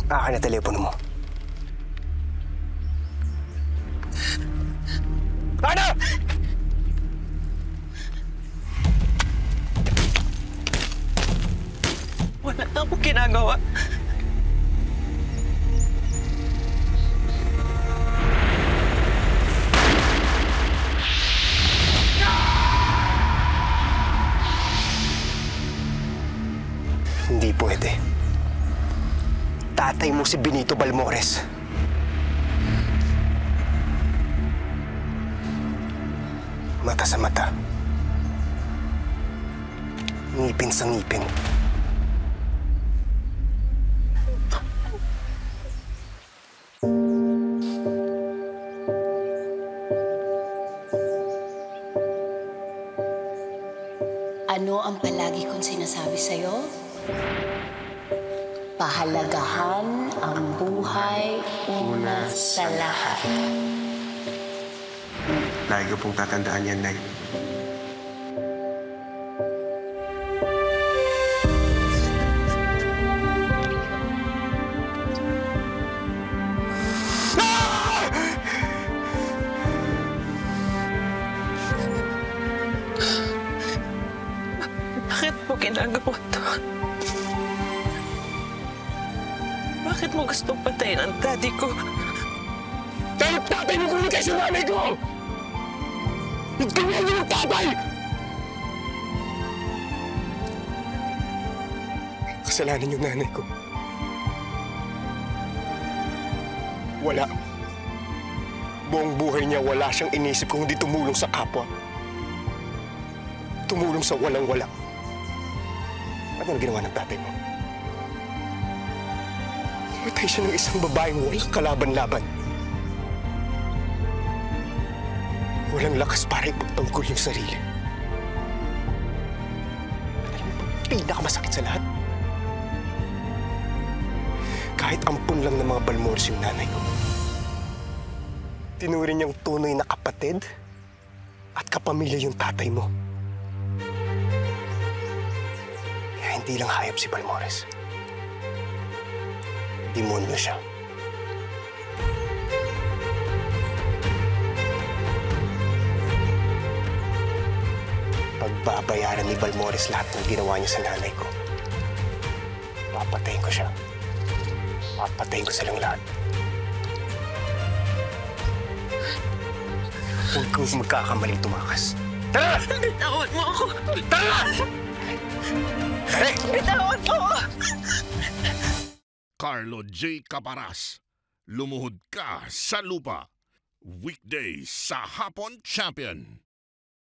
Akin na telepono mo. Ano? Wala na akong ginagawa. Hindi pwede. Tatay mo si Benito Balmores. Mata sa mata. Ngipin sa ngipin. Ano ang palagi kong sinasabi sa'yo? Pahalagahan ang buhay una sa lahat. Lagi ko pong tatandaan yan, Nay. Bakit mo ginagawa to? Bakit mo gustong patayin ang daddy ko? Dahil tatay mo kumutay sa nanay ko! Hindi mo yung tatay! Kasalanan yung nanay ko. Wala. Buong buhay niya wala siyang inisip kung hindi tumulong sa kapwa. Tumulong sa walang-wala. Ano ang ginawa ng tatay mo? Matay siya ng isang babaeng walang kalaban-laban. Walang lakas para ipagtanggol yung sarili. Alam mo, pinakamasakit sa lahat. Kahit ampun lang ng mga Balmores yung nanay ko, tinuring niyang tunay na kapatid at kapamilya yung tatay mo. Kaya hindi lang hayop si Balmores. Demonyo siya. Pagbabayaran ni Balmores lahat ng ginawa niya sa nanay ko. Papatayin ko siya. Papatayin ko silang lahat. Huwag kang magkakamaling tumakas. Tara! Bitawan mo ako! Tara! Tara! Bitawan mo ako! Carlo J. Caparas, Lumuhod Ka sa Lupa. Weekdays sa Hapon Champion.